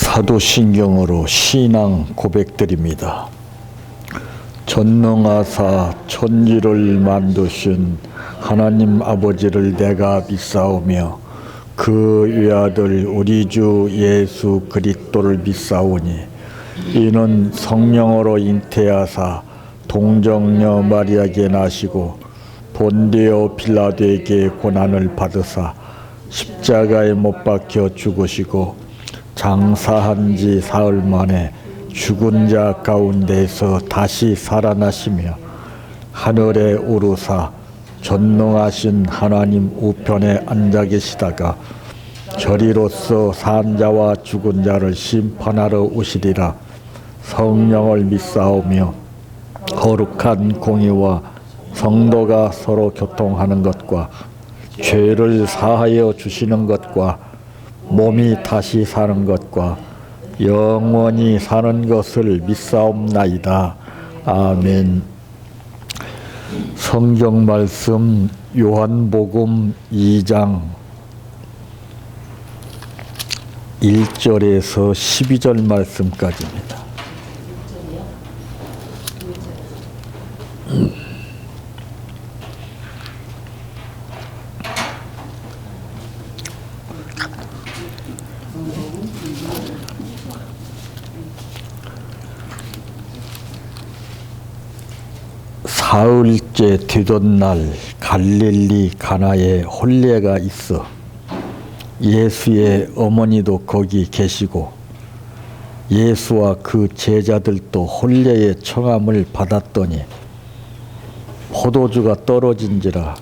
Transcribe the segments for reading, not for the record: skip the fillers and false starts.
사도신경으로 신앙 고백드립니다. 전능하사 천지를 만드신 하나님 아버지를 내가 믿사오며 그 외아들 우리 주 예수 그리스도를 믿사오니 이는 성령으로 잉태하사 동정녀 마리아에게 나시고 본디오 빌라도에게 고난을 받으사 십자가에 못 박혀 죽으시고 장사한 지 사흘 만에 죽은 자 가운데서 다시 살아나시며 하늘에 오르사 전능하신 하나님 우편에 앉아 계시다가 저리로서 산 자와 죽은 자를 심판하러 오시리라. 성령을 믿사오며 거룩한 공의와 성도가 서로 교통하는 것과 죄를 사하여 주시는 것과 몸이 다시 사는 것과 영원히 사는 것을 믿사옵나이다. 아멘. 성경 말씀 요한복음 2장 1절에서 12절 말씀까지입니다. 사흘째 되던 날 갈릴리 가나에 혼례가 있어 예수의 어머니도 거기 계시고 예수와 그 제자들도 혼례의 청함을 받았더니 포도주가 떨어진지라.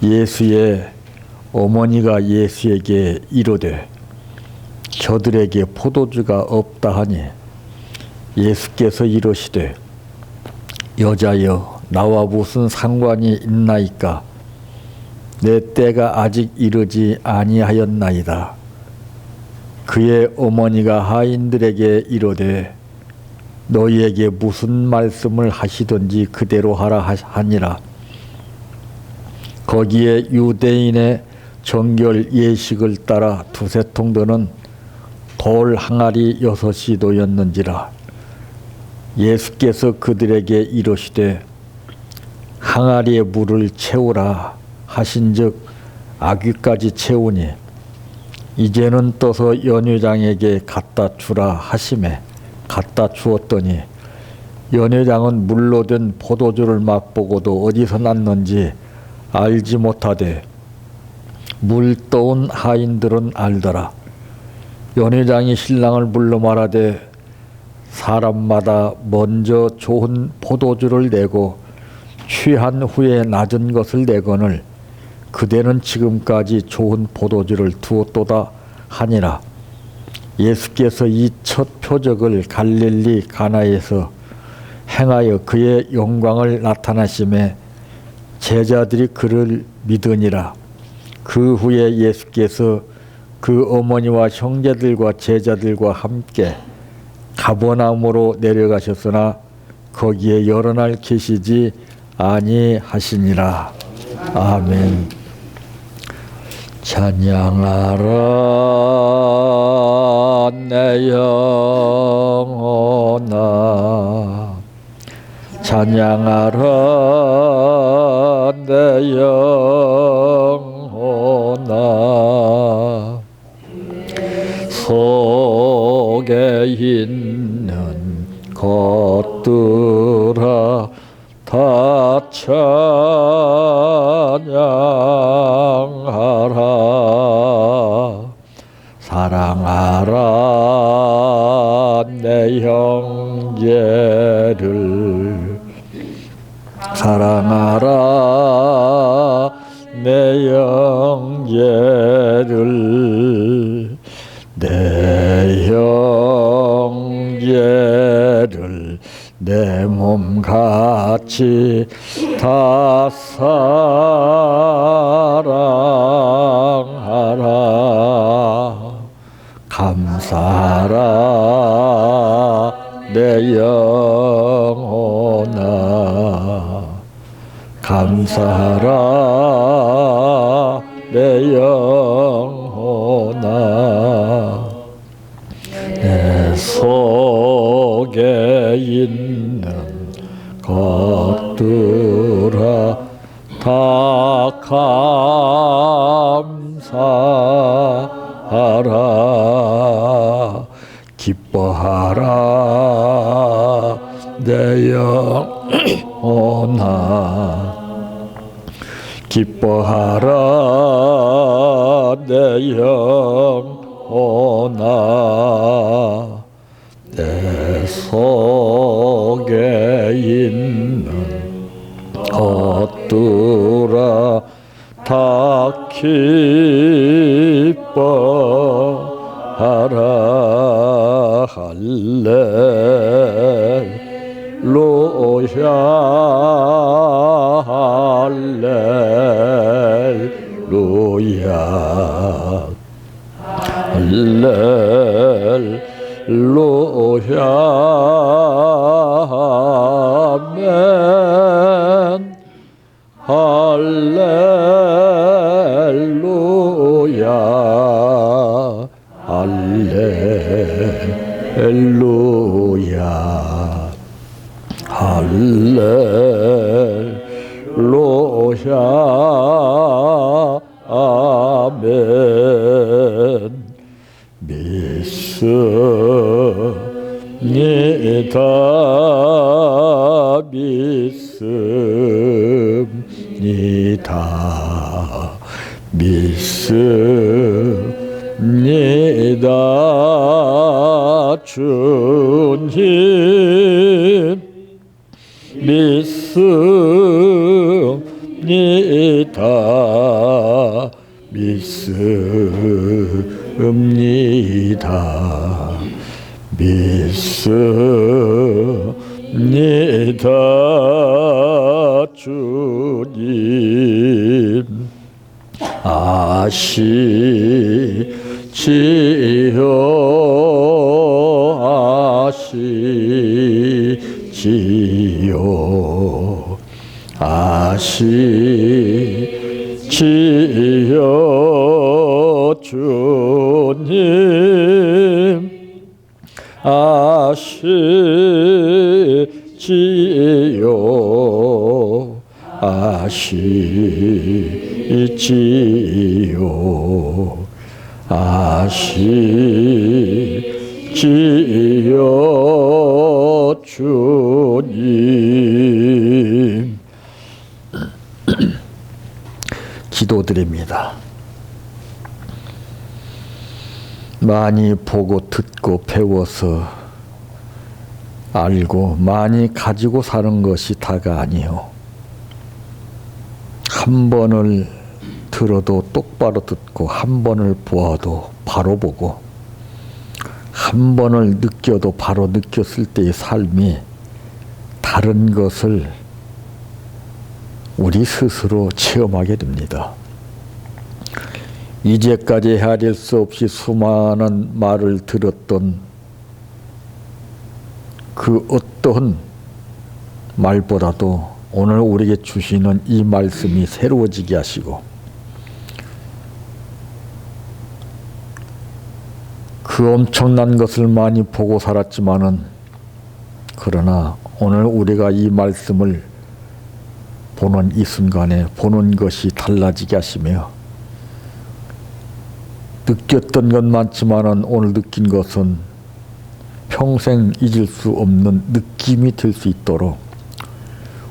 예수의 어머니가 예수에게 이르되 저들에게 포도주가 없다 하니 예수께서 이르시되 여자여 나와 무슨 상관이 있나이까? 내 때가 아직 이르지 아니하였나이다. 그의 어머니가 하인들에게 이르되 너희에게 무슨 말씀을 하시든지 그대로 하라 하니라. 거기에 유대인의 정결 예식을 따라 두세 통 드는 돌 항아리 6이 놓였는지라. 예수께서 그들에게 이르시되 항아리에 물을 채우라 하신즉 아귀까지 채우니 이제는 떠서 연회장에게 갖다 주라 하시매 갖다 주었더니 연회장은 물로 된 포도주를 맛보고도 어디서 났는지 알지 못하되 물 떠온 하인들은 알더라. 연회장이 신랑을 불러 말하되 사람마다 먼저 좋은 포도주를 내고 취한 후에 낮은 것을 내거늘 그대는 지금까지 좋은 포도주를 두었도다 하니라. 예수께서 이 첫 표적을 갈릴리 가나에서 행하여 그의 영광을 나타나심에 제자들이 그를 믿으니라. 그 후에 예수께서 그 어머니와 형제들과 제자들과 함께 가버나움으로 내려가셨으나 거기에 여러 날 계시지 아니하시니라. 아멘. 찬양하라 내 영혼아, 찬양하라 내 영혼아, 속에 있는 것들아 다 찬양하라. 사랑하라 내 형제를, 사랑하라 내 형제를, 내 형제를 내 몸같이 다 사랑하라. 감사하라 내 영혼아, 감사하라 내 영혼아. 감사하라. 기뻐하라 내 영혼아. 기뻐하라 내 영혼아. 내 속에 있는 것들아 다 기뻐하라. 할렐루야 할렐루야 할렐루야 아멘. 할렐루야 할렐루야 할렐루야 아멘. 믿습니다 믿습니다 믿습니다 주님 믿습니다 믿습니다 믿습니다 주님 아시지요 아시지요 주님 아시지요 아시지요 아시지요 주님. 기도드립니다. 많이 보고 듣고 배워서 알고 많이 가지고 사는 것이 다가 아니요. 한 번을 들어도 똑바로 듣고 한 번을 보아도 바로 보고 한 번을 느껴도 바로 느꼈을 때의 삶이 다른 것을 우리 스스로 체험하게 됩니다. 이제까지 헤아릴 수 없이 수많은 말을 들었던 그 어떠한 말보다도 오늘 우리에게 주시는 이 말씀이 새로워지게 하시고 그 엄청난 것을 많이 보고 살았지만은 그러나 오늘 우리가 이 말씀을 보는 이 순간에 보는 것이 달라지게 하시며 느꼈던 건 많지만은 오늘 느낀 것은 평생 잊을 수 없는 느낌이 될 수 있도록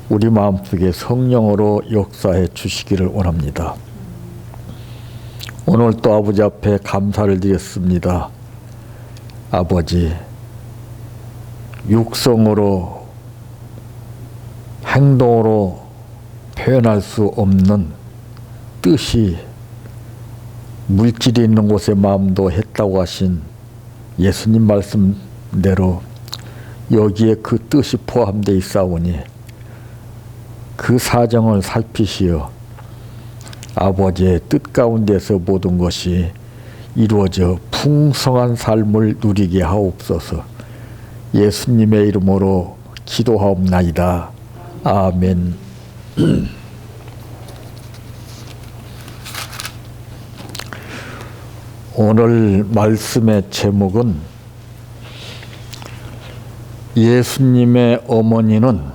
우리 마음속에 성령으로 역사해 주시기를 원합니다. 오늘 또 아버지 앞에 감사를 드렸습니다. 아버지, 육성으로 행동으로 표현할 수 없는 뜻이 물질이 있는 곳에 마음도 했다고 하신 예수님 말씀대로 여기에 그 뜻이 포함되어 있사오니 그 사정을 살피시어 아버지의 뜻 가운데서 모든 것이 이루어져 풍성한 삶을 누리게 하옵소서. 예수님의 이름으로 기도하옵나이다. 아멘. 오늘 말씀의 제목은 예수님의 어머니는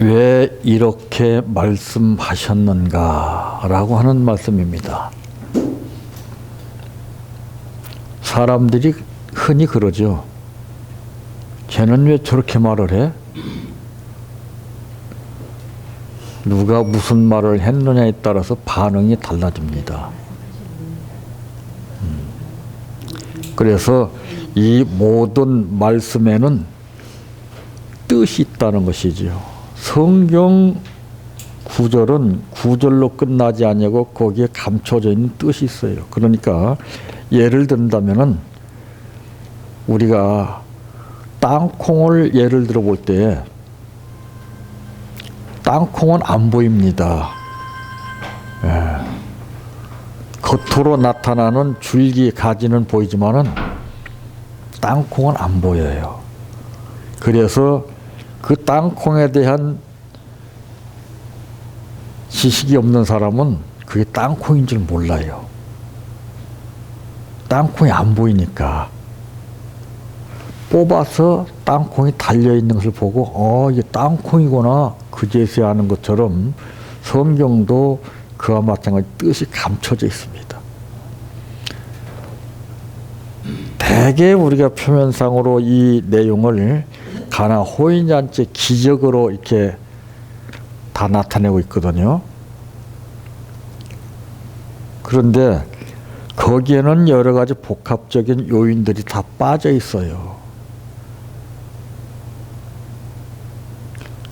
왜 이렇게 말씀하셨는가라고 하는 말씀입니다. 사람들이 흔히 그러죠. 쟤는 왜 저렇게 말을 해? 누가 무슨 말을 했느냐에 따라서 반응이 달라집니다. 그래서 이 모든 말씀에는 뜻이 있다는 것이지요. 성경 구절은 구절로 끝나지 아니고 거기에 감춰져 있는 뜻이 있어요. 그러니까 예를 든다면은 우리가 땅콩을 예를 들어 볼 때 땅콩은 안 보입니다. 예. 겉으로 나타나는 줄기, 가지는 보이지만은 땅콩은 안 보여요. 그래서 그 땅콩에 대한 지식이 없는 사람은 그게 땅콩인 줄 몰라요. 땅콩이 안 보이니까. 뽑아서 땅콩이 달려있는 것을 보고 이게 땅콩이구나 그제서야 아는 것처럼 성경도 그와 마찬가지 뜻이 감춰져 있습니다. 대개 우리가 표면상으로 이 내용을 가나 호인잔치 기적으로 이렇게 다 나타내고 있거든요. 그런데 거기에는 여러 가지 복합적인 요인들이 다 빠져 있어요.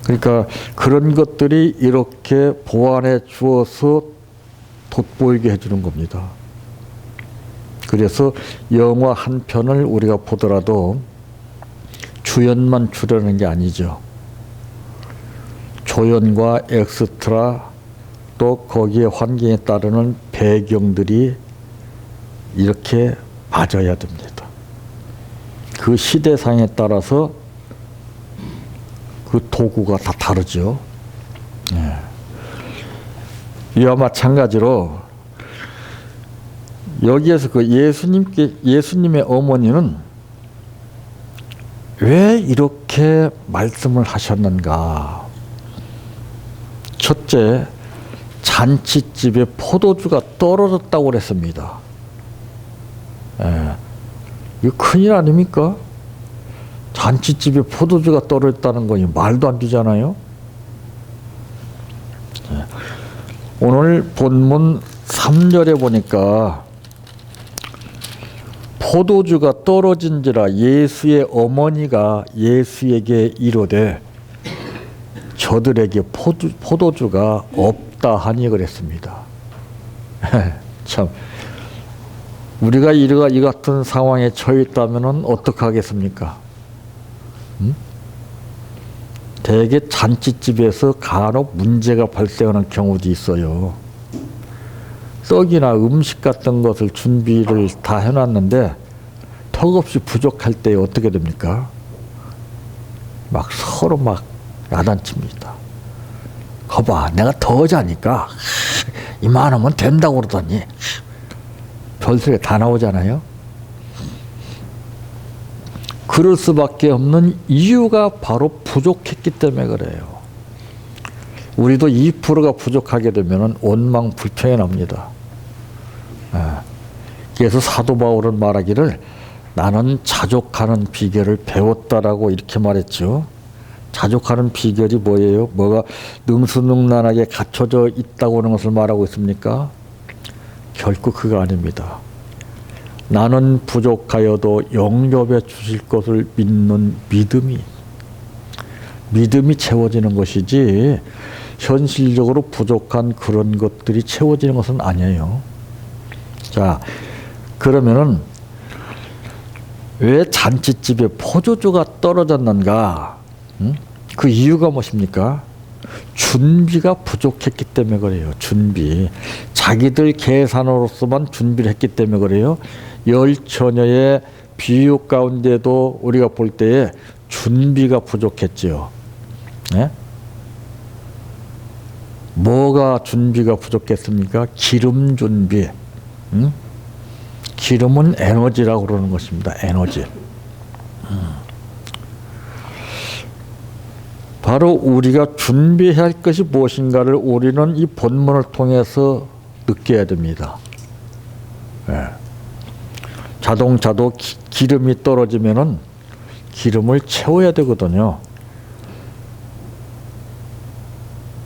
그러니까 그런 것들이 이렇게 보완해 주어서 돋보이게 해주는 겁니다. 그래서 영화 한 편을 우리가 보더라도 주연만 출연하는 게 아니죠. 조연과 엑스트라 또 거기에 환경에 따르는 배경들이 이렇게 맞아야 됩니다. 그 시대상에 따라서 그 도구가 다 다르죠. 예. 이와 마찬가지로 여기에서 그 예수님의 어머니는 왜 이렇게 말씀을 하셨는가? 첫째, 잔치집에 포도주가 떨어졌다고 그랬습니다. 예. 이거 큰일 아닙니까? 잔치집에 포도주가 떨어졌다는 거 말도 안 되잖아요. 예. 오늘 본문 3절에 보니까 포도주가 떨어진지라 예수의 어머니가 예수에게 이르되 저들에게 포도주가 없다 하니 그랬습니다. 참 우리가 이 같은 상황에 처해 있다면 어떡하겠습니까? 대개 잔치집에서 간혹 문제가 발생하는 경우도 있어요. 떡이나 음식 같은 것을 준비를 다 해놨는데 턱없이 부족할 때 어떻게 됩니까? 막 서로 막 야단칩니다. 거봐, 내가 더 자니까 이만하면 된다고 그러더니 별소리 다 나오잖아요. 그럴 수밖에 없는 이유가 바로 부족했기 때문에 그래요. 우리도 2%가 부족하게 되면 원망 불평이 납니다. 그래서 사도 바울은 말하기를 나는 자족하는 비결을 배웠다라고 이렇게 말했죠. 자족하는 비결이 뭐예요? 뭐가 능수능란하게 갖춰져 있다고 하는 것을 말하고 있습니까? 결코 그거 아닙니다. 나는 부족하여도 영접해 주실 것을 믿는 믿음이 채워지는 것이지 현실적으로 부족한 그런 것들이 채워지는 것은 아니에요. 자, 그러면은 왜 잔치집에 포도주가 떨어졌는가? 그 이유가 무엇입니까? 준비가 부족했기 때문에 그래요. 준비. 자기들 계산으로서만 준비를 했기 때문에 그래요. 열 처녀의 비유 가운데도 우리가 볼 때에 준비가 부족했지요. 네? 뭐가 준비가 부족했습니까? 기름 준비. 기름은 에너지라고 그러는 것입니다. 에너지. 바로 우리가 준비해야 할 것이 무엇인가를 우리는 이 본문을 통해서 느껴야 됩니다. 예. 자동차도 기름이 떨어지면은 기름을 채워야 되거든요.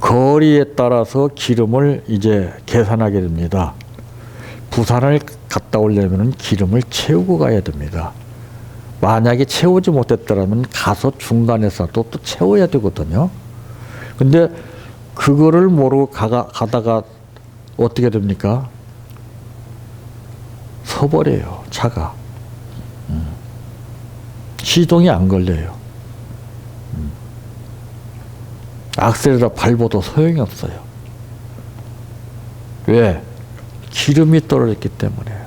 거리에 따라서 기름을 이제 계산하게 됩니다. 부산을 갔다 오려면 기름을 채우고 가야 됩니다. 만약에 채우지 못했더라면 가서 중간에서도 또 채워야 되거든요. 근데 그거를 모르고 가다가 어떻게 됩니까? 서버려요, 차가. 시동이 안 걸려요. 악셀에다 밟아도 소용이 없어요. 왜? 기름이 떨어졌기 때문에.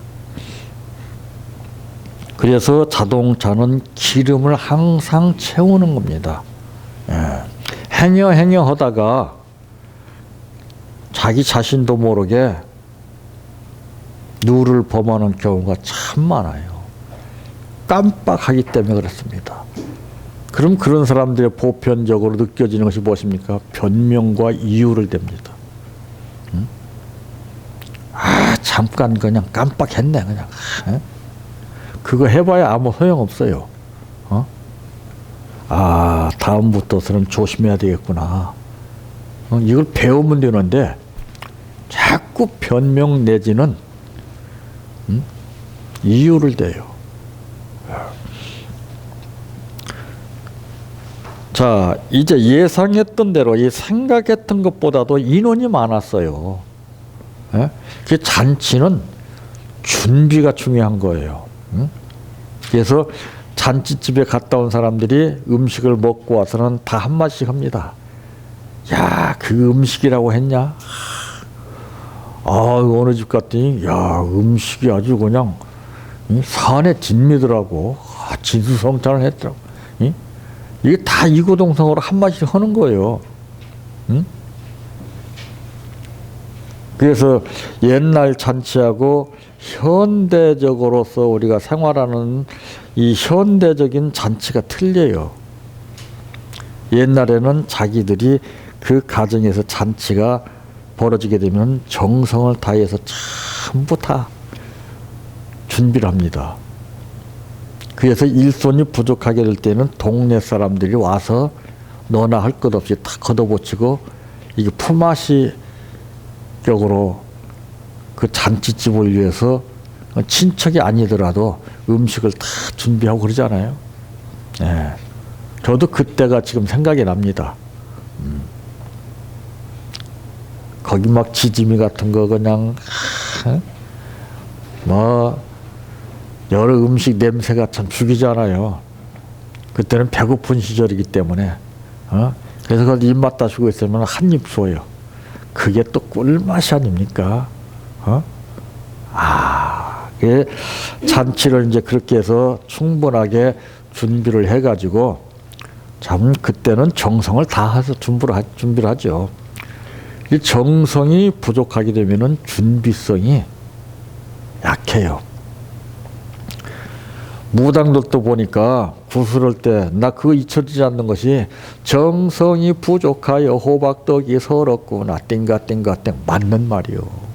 그래서 자동차는 기름을 항상 채우는 겁니다. 예. 행여 하다가 자기 자신도 모르게 누를 범하는 경우가 참 많아요. 깜빡하기 때문에 그렇습니다. 그럼 그런 사람들의 보편적으로 느껴지는 것이 무엇입니까? 변명과 이유를 댑니다. 잠깐 그냥 깜빡했네 그냥. 그거 해봐야 아무 소용없어요. 다음부터서는 조심해야 되겠구나. 이걸 배우면 되는데 자꾸 변명 내지는 이유를 대요. 자, 이제 예상했던 대로 이 생각했던 것보다도 인원이 많았어요. 예? 그 잔치는 준비가 중요한 거예요. 그래서 잔치집에 갔다 온 사람들이 음식을 먹고 와서는 다 한마디씩 합니다. 야, 그 음식이라고 했냐? 어느 집 갔더니 야, 음식이 아주 그냥 산에 진미더라고. 진수성찬을 했더라고. 이게 다 이구동성으로 한마디씩 하는 거예요. 그래서 옛날 잔치하고 현대적으로서 우리가 생활하는 이 현대적인 잔치가 틀려요. 옛날에는 자기들이 그 가정에서 잔치가 벌어지게 되면 정성을 다해서 전부 다 준비를 합니다. 그래서 일손이 부족하게 될 때는 동네 사람들이 와서 너나 할 것 없이 다 걷어붙이고 이게 품앗이 격으로 그 잔치집을 위해서 친척이 아니더라도 음식을 다 준비하고 그러잖아요. 예. 저도 그때가 지금 생각이 납니다. 거기 막 지짐이 같은 거 그냥 여러 음식 냄새가 참 죽이잖아요. 그때는 배고픈 시절이기 때문에 그래서 그걸 입맛 다시고 있으면 한 입 줘요. 그게 또 꿀맛이 아닙니까? 그 잔치를 이제 그렇게 해서 충분하게 준비를 해가지고 참 그때는 정성을 다해서 준비를 하죠. 이 정성이 부족하게 되면은 준비성이 약해요. 무당들도 보니까 구슬할 때 나 그거 잊혀지지 않는 것이 정성이 부족하여 호박떡이 서럽구나 띵가띵가띵 맞는 말이요.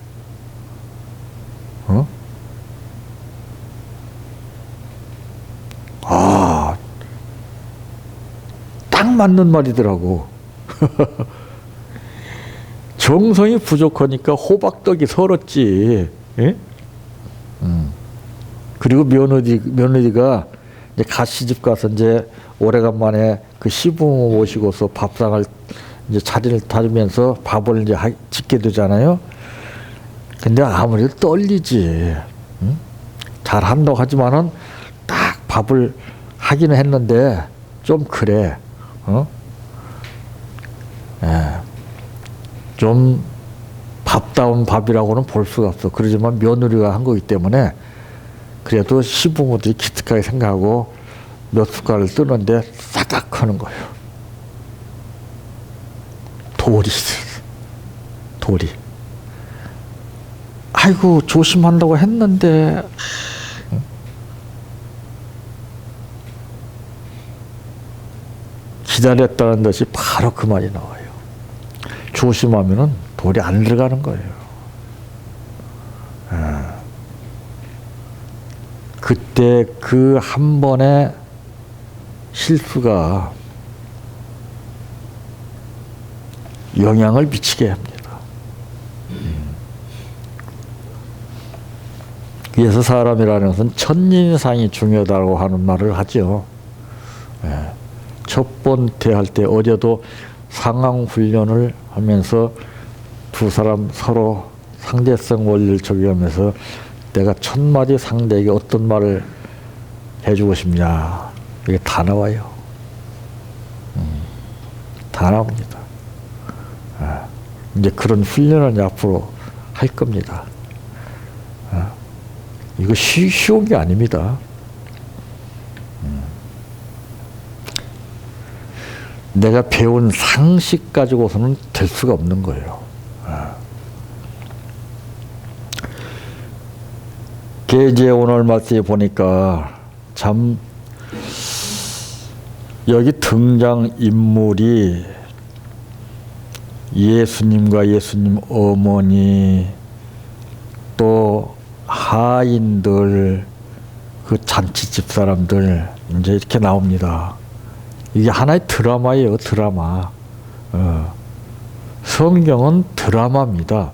딱 맞는 말이더라고. 정성이 부족하니까 호박떡이 서럽지. 예? 그리고 며느리가 이제 가시집 가서 이제 오래간만에 그 시부모 모시고서 밥상을 이제 자리를 다니면서 밥을 이제 짓게 되잖아요. 근데 아무래도 떨리지. 잘 한다고 하지만은 딱 밥을 하기는 했는데 좀 그래. 좀 밥다운 밥이라고는 볼 수가 없어. 그러지만 며느리가 한 거기 때문에 그래도 시부모들이 기특하게 생각하고 몇 숟갈을 뜨는데 싸닥 하는 거예요. 돌이. 아이고 조심한다고 했는데 기다렸다는 듯이 바로 그 말이 나와요. 조심하면은 돌이 안 들어가는 거예요. 그때 그 한 번의 실수가 영향을 미치게 합니다. 그래서 사람이라는 것은 첫인상이 중요하다고 하는 말을 하죠. 첫 번째 할 때 어제도 상황 훈련을 하면서 두 사람 서로 상대성 원리를 적용하면서 내가 첫 마디 상대에게 어떤 말을 해주고 싶냐, 이게 다 나와요. 다 나옵니다. 이제 그런 훈련을 이제 앞으로 할 겁니다. 이거 쉬운 게 아닙니다. 내가 배운 상식 가지고서는 될 수가 없는 거예요. 이제 오늘 말씀에 보니까 참 여기 등장 인물이 예수님과 예수님 어머니 또 하인들 그 잔치집 사람들 이제 이렇게 나옵니다. 이게 하나의 드라마예요, 드라마. 성경은 드라마입니다.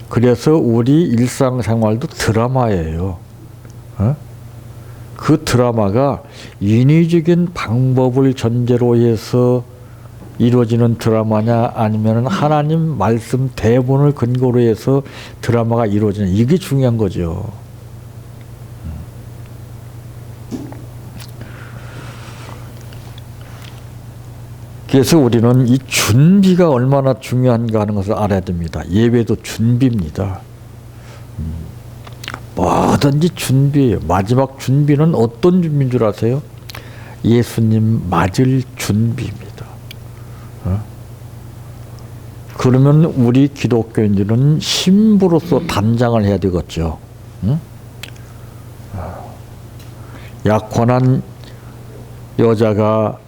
그래서 우리 일상생활도 드라마예요. 그 드라마가 인위적인 방법을 전제로 해서 이루어지는 드라마냐 아니면 하나님 말씀 대본을 근거로 해서 드라마가 이루어지냐, 이게 중요한 거죠. 그래서 우리는 이 준비가 얼마나 중요한가 하는 것을 알아야 됩니다. 예배도 준비입니다. 뭐든지 준비예요. 마지막 준비는 어떤 준비인 줄 아세요? 예수님 맞을 준비입니다. 그러면 우리 기독교인들은 신부로서 단장을 해야 되겠죠. 약혼한 여자가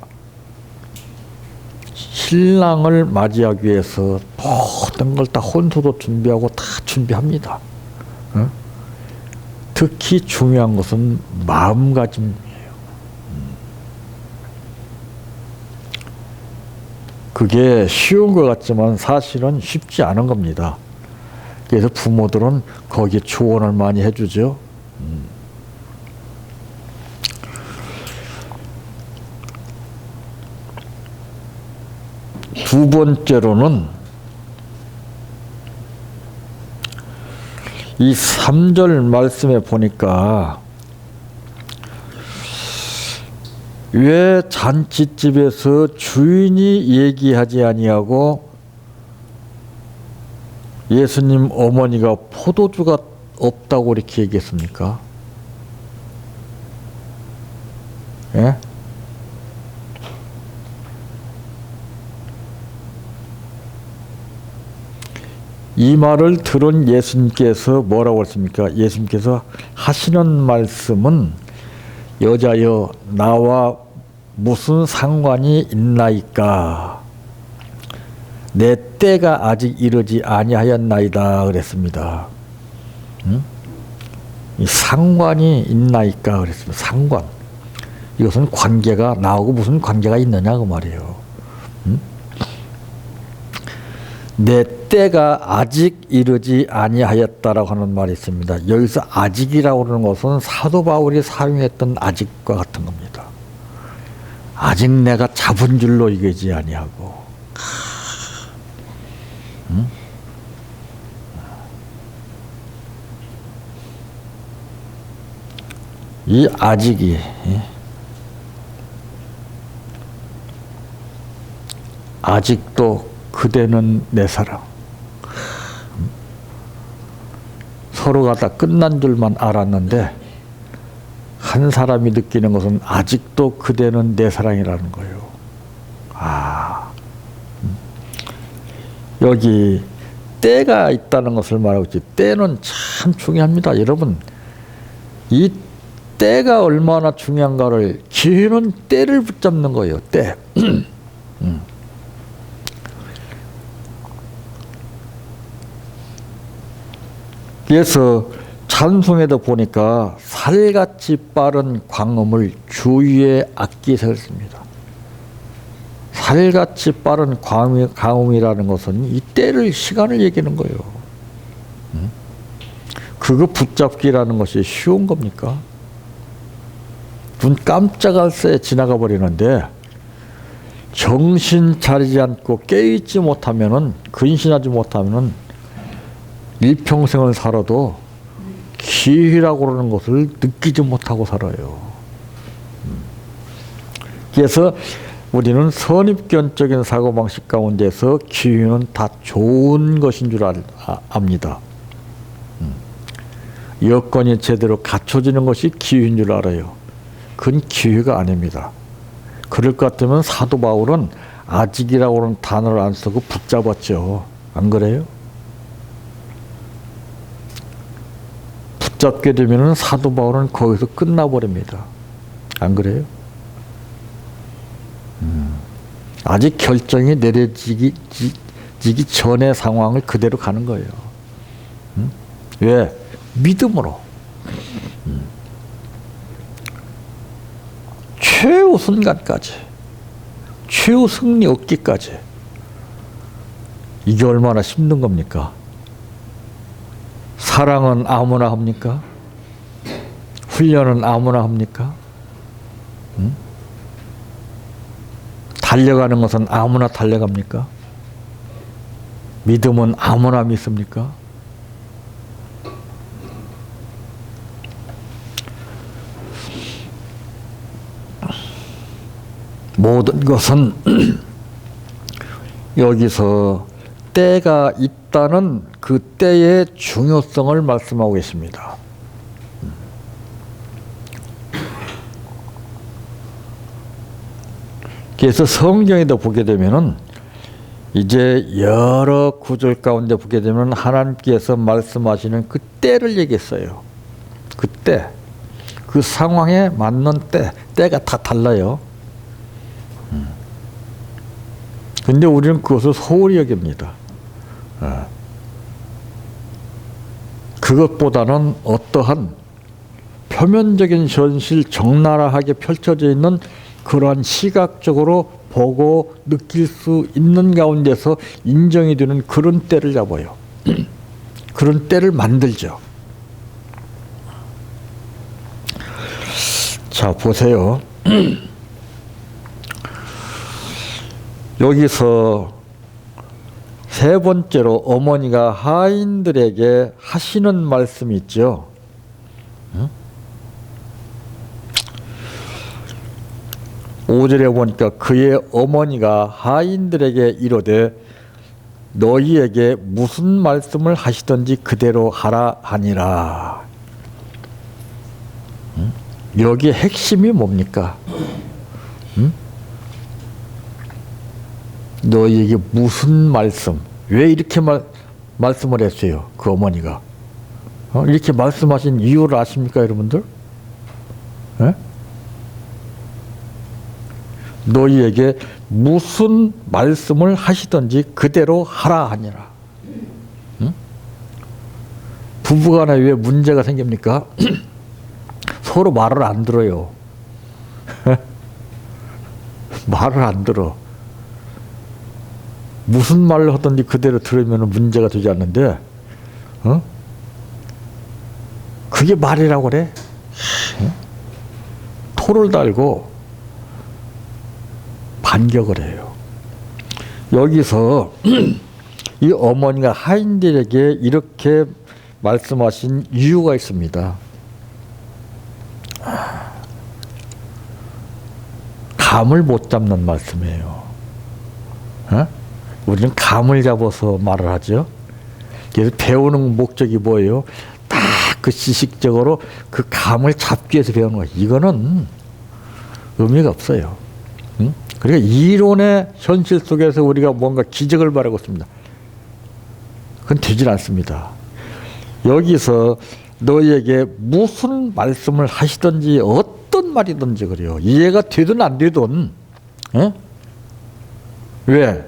신랑을 맞이하기 위해서 모든 걸 다 혼수도 준비하고 다 준비합니다. 특히 중요한 것은 마음가짐이에요. 그게 쉬운 것 같지만 사실은 쉽지 않은 겁니다. 그래서 부모들은 거기에 조언을 많이 해주죠. 두 번째로는 이 3절 말씀에 보니까 왜 잔치집에서 주인이 얘기하지 아니하고 예수님 어머니가 포도주가 없다고 이렇게 얘기했습니까? 예? 이 말을 들은 예수님께서 뭐라고 했습니까? 예수님께서 하시는 말씀은 여자여 나와 무슨 상관이 있나이까? 내 때가 아직 이르지 아니하였나이다 그랬습니다. 이 상관이 있나이까 그랬습니다. 상관. 이것은 관계가 나하고 무슨 관계가 있느냐 그 말이에요. 내 때가 아직 이르지 아니하였다라고 하는 말이 있습니다. 여기서 아직이라고 하는 것은 사도 바울이 사용했던 아직과 같은 겁니다. 아직 내가 잡은 줄로 이기지 아니하고. 이 아직이 아직도 그대는 내 사랑. 서로가 다 끝난 줄만 알았는데 한 사람이 느끼는 것은 아직도 그대는 내 사랑이라는 거예요. 여기 때가 있다는 것을 말하고 있지. 때는 참 중요합니다. 여러분, 이 때가 얼마나 중요한가를, 기회는 때를 붙잡는 거예요. 때. 그래서 찬송에도 보니까 살같이 빠른 광음을 주위에 아끼서 했습니다. 살같이 빠른 광음이라는 것은 이 때를, 시간을 얘기하는 거예요. 그거 붙잡기라는 것이 쉬운 겁니까? 눈 깜짝할 새에 지나가 버리는데 정신 차리지 않고 깨있지 못하면은, 근신하지 못하면은 일평생을 살아도 기회라고 그러는 것을 느끼지 못하고 살아요. 그래서 우리는 선입견적인 사고방식 가운데서 기회는 다 좋은 것인 줄 압니다. 여건이 제대로 갖춰지는 것이 기회인 줄 알아요. 그건 기회가 아닙니다. 그럴 것 같으면 사도 바울은 아직이라고 하는 단어를 안 쓰고 붙잡았죠. 안 그래요? 붙잡게 되면 사도 바울은 거기서 끝나버립니다. 안 그래요? 아직 결정이 내려지기 전의 상황을 그대로 가는 거예요. 왜? 믿음으로. 최후 순간까지, 최후 승리 얻기까지. 이게 얼마나 힘든 겁니까? 사랑은 아무나 합니까? 훈련은 아무나 합니까? 달려가는 것은 아무나 달려갑니까? 믿음은 아무나 믿습니까? 모든 것은 여기서 때가 있다는 그 때의 중요성을 말씀하고 계십니다. 그래서 성경에도 보게 되면은, 이제 여러 구절 가운데 보게 되면 하나님께서 말씀하시는 그 때를 얘기했어요. 그 때, 그 상황에 맞는 때가 다 달라요. 근데 우리는 그것을 소홀히 여깁니다. 그것보다는 어떠한 표면적인 현실, 적나라하게 펼쳐져 있는 그러한 시각적으로 보고 느낄 수 있는 가운데서 인정이 되는 그런 때를 잡아요. 그런 때를 만들죠. 자, 보세요. 여기서 세 번째로 어머니가 하인들에게 하시는 말씀이 있죠. 5절에 보니까 그의 어머니가 하인들에게 이르되 너희에게 무슨 말씀을 하시든지 그대로 하라 하니라. 여기 핵심이 뭡니까? 너희에게 무슨 말씀, 왜 이렇게 말씀을 했어요? 그 어머니가. 이렇게 말씀하신 이유를 아십니까, 여러분들? 에? 너희에게 무슨 말씀을 하시든지 그대로 하라 하니라. 응? 부부간에 왜 문제가 생깁니까? 서로 말을 안 들어요. 말을 안 들어. 무슨 말을 하든지 그대로 들으면 문제가 되지 않는데, 그게 말이라고 그래? 토를 달고 반격을 해요. 여기서 이 어머니가 하인들에게 이렇게 말씀하신 이유가 있습니다. 감을 못 잡는 말씀이에요. 우리는 감을 잡아서 말을 하죠. 그래서 배우는 목적이 뭐예요? 딱 그 지식적으로 그 감을 잡기 위해서 배우는 거예요. 이거는 의미가 없어요. 그러니까 이론의 현실 속에서 우리가 뭔가 기적을 바라고 있습니다. 그건 되질 않습니다. 여기서 너희에게 무슨 말씀을 하시든지 어떤 말이든지 그래요. 이해가 되든 안 되든. 에? 왜?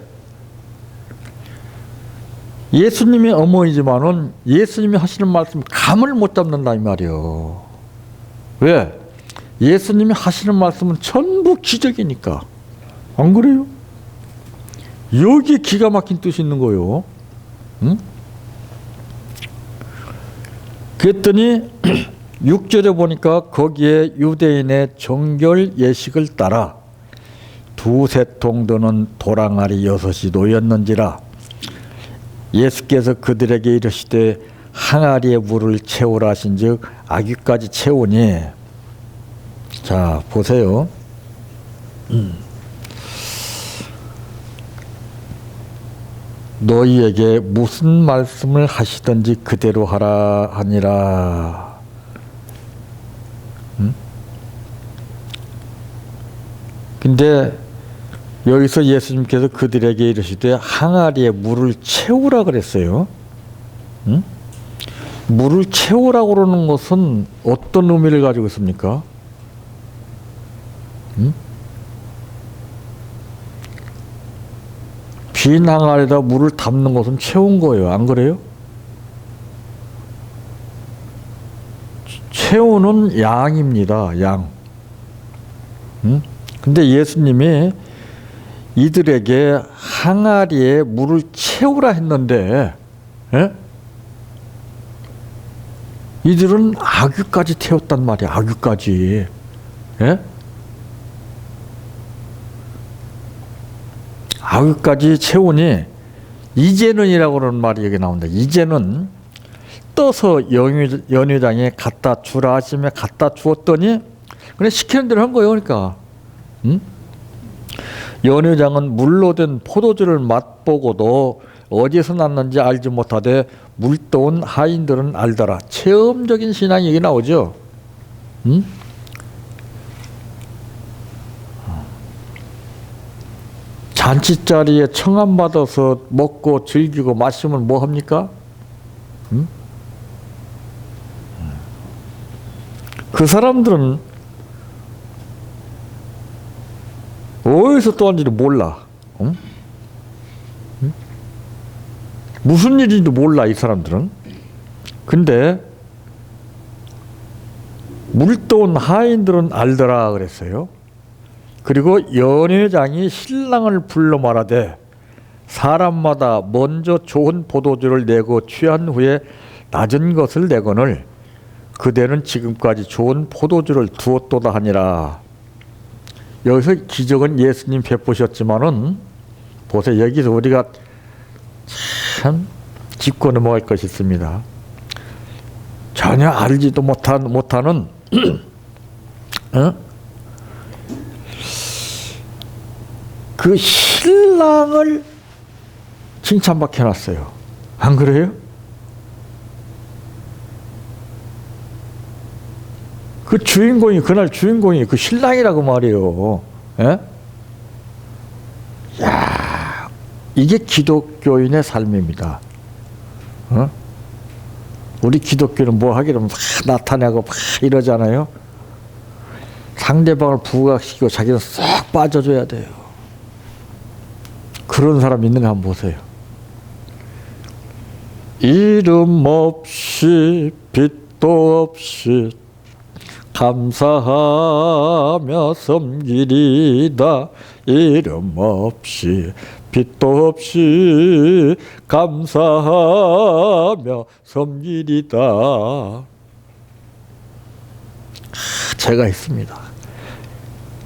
예수님의 어머니지만은 예수님이 하시는 말씀 감을 못 잡는다 이 말이요. 왜? 예수님이 하시는 말씀은 전부 기적이니까. 안 그래요? 여기에 기가 막힌 뜻이 있는 거요. 응? 그랬더니 6절에 보니까 거기에 유대인의 정결 예식을 따라 두세 통 드는 도랑아리 6이 놓였는지라. 예수께서 그들에게 이르시되 항아리에 물을 채우라 하신즉 아귀까지 채우니. 자 보세요. 너희에게 무슨 말씀을 하시든지 그대로 하라 하니라. 근데 여기서 예수님께서 그들에게 이르시되 항아리에 물을 채우라 그랬어요. 물을 채우라고 그러는 것은 어떤 의미를 가지고 있습니까? 빈 항아리에다 물을 담는 것은 채운 거예요. 안 그래요? 채우는 양입니다. 양. 근데 예수님이 이들에게 항아리에 물을 채우라 했는데, 예? 이들은 아귀까지 태웠단 말이야. 아귀까지. 예? 아귀까지 채우니 이제는이라고 하는 말이 여기 나온다. 이제는 떠서 연회장에 갖다 주라 하시며 갖다 주었더니 그냥 시키는 대로 한 거예요. 그러니까 연회장은 물로 된 포도주를 맛보고도 어디서 났는지 알지 못하되 물떠온 하인들은 알더라. 체험적인 신앙이 여기 나오죠. 잔치자리에 청함받아서 먹고 즐기고 마시면 뭐 합니까? 그 사람들은 어디서 떠왔는지 몰라. 무슨 일인지 몰라 이 사람들은. 근데 물떠온 하인들은 알더라 그랬어요. 그리고 연회장이 신랑을 불러 말하되 사람마다 먼저 좋은 포도주를 내고 취한 후에 낮은 것을 내거늘 그대는 지금까지 좋은 포도주를 두었도다 하니라. 여기서 기적은 예수님 베푸셨지만은 보세요. 여기서 우리가 참 짚고 넘어갈 것이 있습니다. 전혀 알지도 못하는 그 신랑을 칭찬받게 해놨어요. 안 그래요? 그 주인공이 그날 주인공이 그 신랑이라고 말이에요. 예? 야, 이게 기독교인의 삶입니다. 우리 기독교는 뭐 하기로 막 나타내고 막 이러잖아요. 상대방을 부각시키고 자기는 쏙 빠져줘야 돼요. 그런 사람 있는가 한번 보세요. 이름 없이 빛도 없이 감사하며 섬기리다. 이름 없이 빛도 없이 감사하며 섬기리다. 제가 했습니다.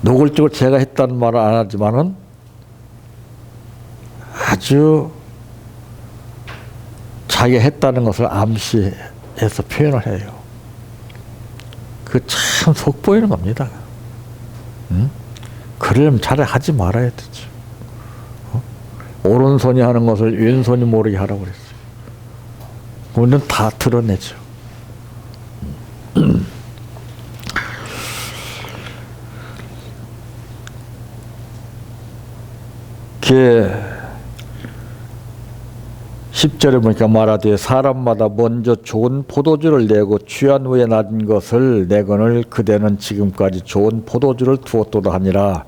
노골적으로 제가 했다는 말은 안 하지만은 아주 자기가 했다는 것을 암시해서 표현을 해요. 그 참 속보이는 겁니다. 그러려면 차라리 하지 말아야 되죠. 오른손이 하는 것을 왼손이 모르게 하라고 그랬어요. 우리는 다 드러내죠. 10절에 보니까 말하되 사람마다 먼저 좋은 포도주를 내고 취한 후에 난 것을 내거늘 그대는 지금까지 좋은 포도주를 두었도다 하니라.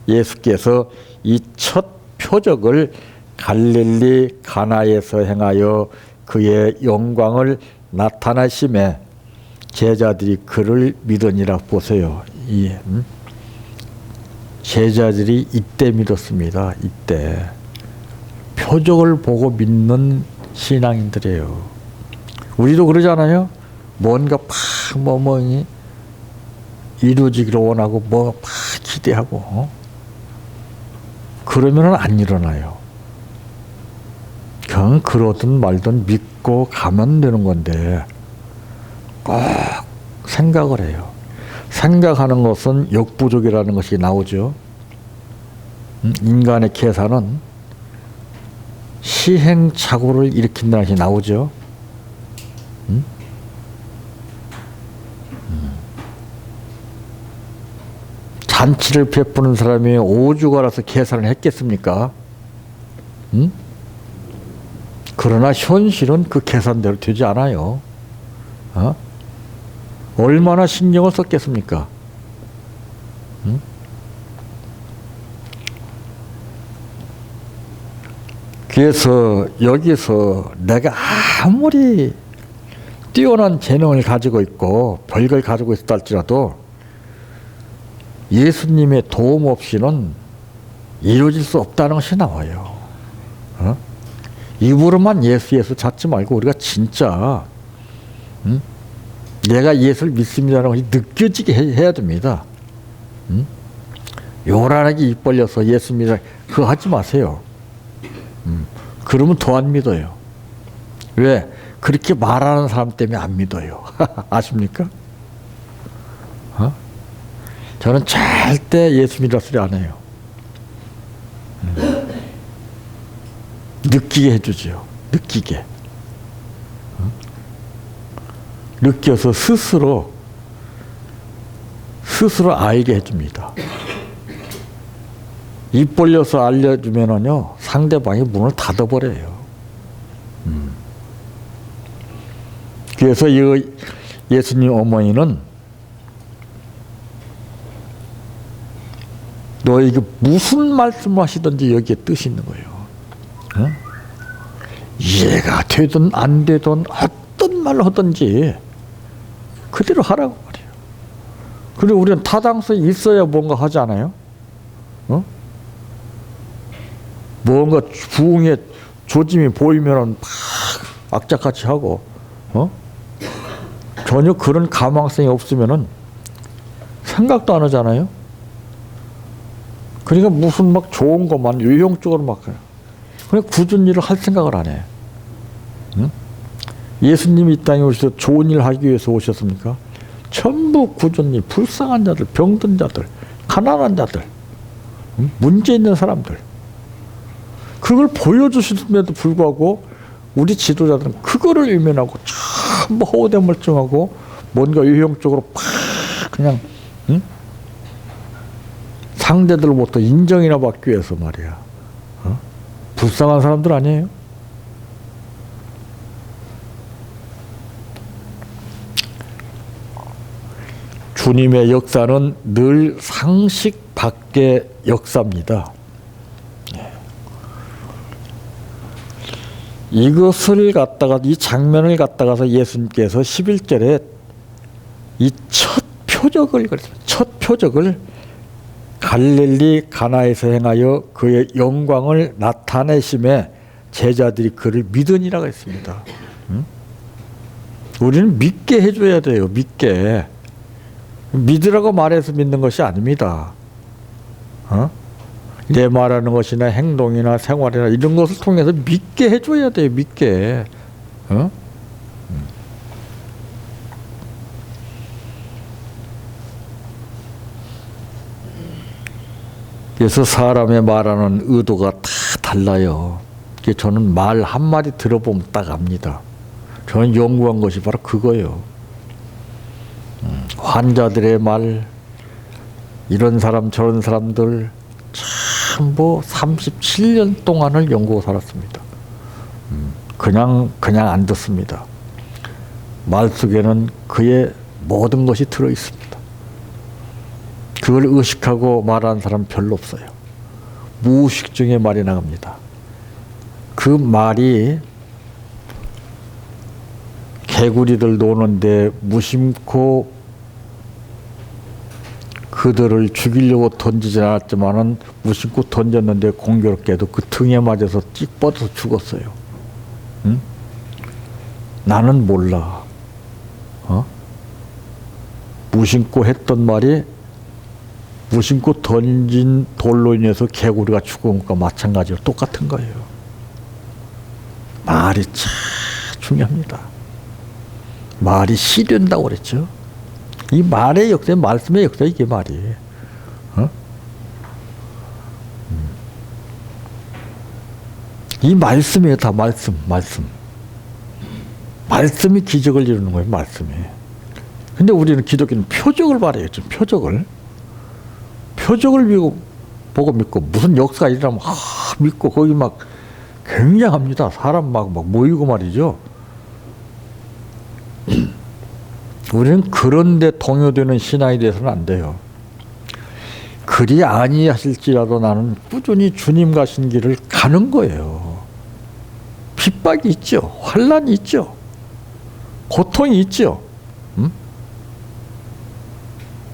예수께서 이 첫 표적을 갈릴리 가나에서 행하여 그의 영광을 나타나심에 제자들이 그를 믿으니라. 보세요. 제자들이 이때 믿었습니다. 이때. 표적을 보고 믿는 신앙인들이에요. 우리도 그러잖아요. 뭔가 이루어지기를 원하고 기대하고 그러면은 안 일어나요. 그냥 그러든 말든 믿고 가면 되는 건데 꼭 생각을 해요. 생각하는 것은 역부족이라는 것이 나오죠. 인간의 계산은 시행착오를 일으킨다는 것이 나오죠. 잔치를 베푸는 사람이 오죽알아서 계산을 했겠습니까? 그러나 현실은 그 계산대로 되지 않아요. 얼마나 신경을 썼겠습니까? 그래서 여기서 내가 아무리 뛰어난 재능을 가지고 있고 별걸 가지고 있다 할지라도 예수님의 도움 없이는 이루어질 수 없다는 것이 나와요. 입으로만 예수 찾지 말고 우리가 진짜 내가 예수를 믿습니다라는 것이 느껴지게 해야 됩니다. 요란하게 입 벌려서 예수 믿어 그거 하지 마세요. 그러면 더 안 믿어요. 왜? 그렇게 말하는 사람 때문에 안 믿어요. 아십니까? 저는 절대 예수 믿을 소리 안 해요. 느끼게 해주죠. 느끼게. 느껴서 스스로 알게 해줍니다. 입 벌려서 알려주면은요, 상대방이 문을 닫아버려요. 그래서 이 예수님 어머니는 너에게 무슨 말씀을 하시든지 여기에 뜻이 있는 거예요. 이해가 되든 안 되든 어떤 말을 하든지 그대로 하라고 말이에요. 그리고 우리는 타당성이 있어야 뭔가 하지 않아요? 뭔가 부흥의 조짐이 보이면은 막 악착같이 하고, 전혀 그런 가망성이 없으면은 생각도 안 하잖아요? 그러니까 무슨 막 좋은 것만 유형적으로 막 해요. 그냥 굳은 일을 할 생각을 안 해. 예수님이 이 땅에 오셔서 좋은 일을 하기 위해서 오셨습니까? 전부 굳은 일, 불쌍한 자들, 병든 자들, 가난한 자들, 문제 있는 사람들. 그걸 보여주심에도 불구하고 우리 지도자들은 그거를 외면하고 전부 허우대물증하고 뭔가 유형적으로 팍 그냥 상대들로부터 인정이나 받기 위해서 말이야. 불쌍한 사람들 아니에요? 주님의 역사는 늘 상식 밖의 역사입니다. 이것을 갖다가, 이 장면을 갖다가서 예수님께서 11절에 이 첫 표적을, 첫 표적을 갈릴리 가나에서 행하여 그의 영광을 나타내심에 제자들이 그를 믿으니라고 했습니다. 우리는 믿게 해줘야 돼요. 믿게. 믿으라고 말해서 믿는 것이 아닙니다. 내 말하는 것이나 행동이나 생활이나 이런 것을 통해서 믿게 해줘야 돼요. 믿게. 그래서 사람의 말하는 의도가 다 달라요. 저는 말 한마디 들어보면 딱 압니다. 저는 연구한 것이 바로 그거예요. 환자들의 말, 이런 사람 저런 사람들 참 37년 동안을 연구하고 살았습니다. 그냥 안 듣습니다. 말 속에는 그의 모든 것이 들어 있습니다. 그걸 의식하고 말하는 사람 별로 없어요. 무의식 중에 말이 나갑니다. 그 말이 개구리들 노는데 무심코 그들을 죽이려고 던지지 않았지만은 무심코 던졌는데 공교롭게도 그 등에 맞아서 찍 뻗어서 죽었어요. 응? 나는 몰라. 무심코 했던 말이 무심코 던진 돌로 인해서 개구리가 죽은 것과 마찬가지로 똑같은 거예요. 말이 참 중요합니다. 말이 시된다고 그랬죠. 이 말의 역사, 말씀의 역사, 이게 말이에요. 이 말씀이에요, 다 말씀. 말씀이 기적을 이루는 거예요, 말씀이. 근데 우리는 기독교는 표적을 바라요, 좀 표적을. 표적을 보고 믿고, 무슨 역사가 일어나면, 믿고, 거기 막 굉장합니다. 사람 막 모이고 말이죠. 우리는 그런데 동요되는 신앙이 돼서는 안 돼요. 그리 아니하실지라도 나는 꾸준히 주님 가신 길을 가는 거예요. 핍박이 있죠. 환난이 있죠. 고통이 있죠.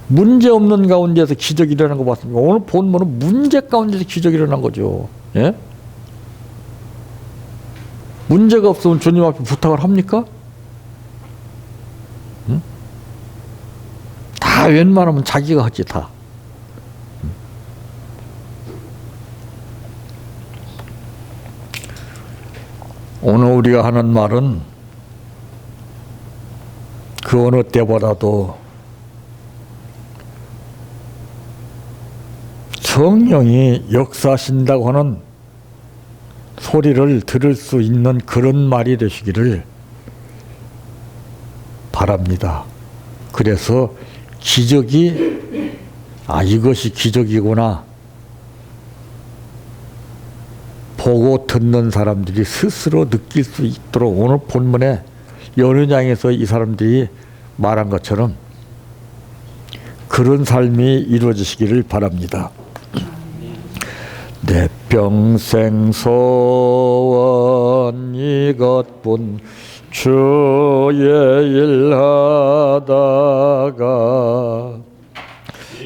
문제 없는 가운데서 기적이 일어난 거 봤습니다. 오늘 본문은 문제 가운데서 기적이 일어난 거죠. 예? 문제가 없으면 주님 앞에 부탁을 합니까? 다 웬만하면 자기가 하지, 다. 오늘 우리가 하는 말은 그 어느 때보다도 성령이 역사하신다고 하는 소리를 들을 수 있는 그런 말이 되시기를 바랍니다. 그래서 기적이, 이것이 기적이구나, 보고 듣는 사람들이 스스로 느낄 수 있도록 오늘 본문에 연회장에서 이 사람들이 말한 것처럼 그런 삶이 이루어지시기를 바랍니다. 내 평생 소원 이것뿐 주의 일하다가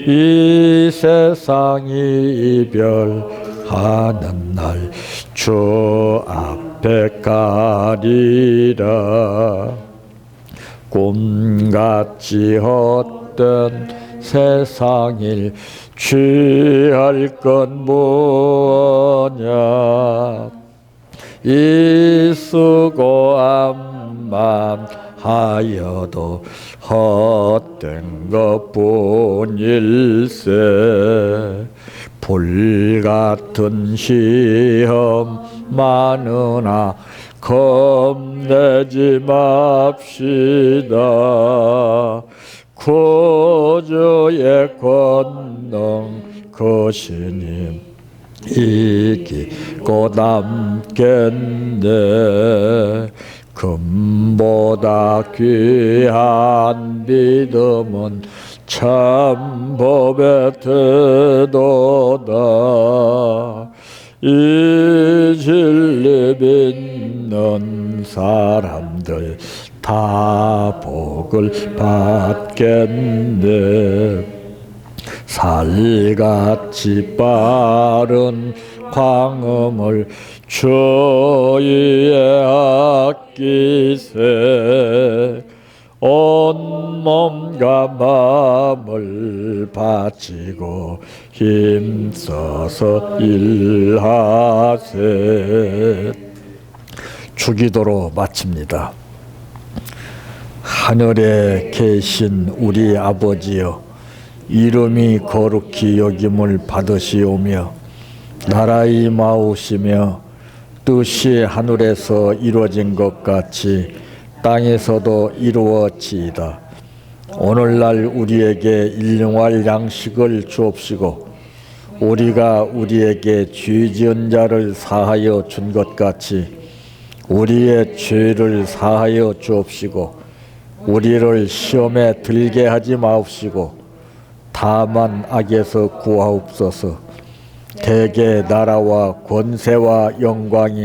이 세상이 이별하는 날 주 앞에 가리라. 꿈같이 헛된 세상일 취할 건 뭐냐. 이 수고함만 하여도 헛된 것뿐일세. 불같은 시험 많으나 겁내지 맙시다. 구주의 권능 크시니 이기고 남겠네. 금보다 귀한 믿음은 참 법의 태도다. 이 진리 믿는 사람들 다 복을 받겠네. 살같이 빠른 광음을 주위에 아끼세. 온몸과 마음을 바치고 힘써서 일하세. 주기도로 마칩니다. 하늘에 계신 우리 아버지여, 이름이 거룩히 여김을 받으시오며 나라의 마오시며 뜻이 하늘에서 이루어진 것 같이 땅에서도 이루어지이다. 오늘날 우리에게 일용할 양식을 주옵시고 우리가 우리에게 죄 지은 자를 사하여 준 것 같이 우리의 죄를 사하여 주옵시고 우리를 시험에 들게 하지 마옵시고 다만 악에서 구하옵소서. 대개 나라와 권세와 영광이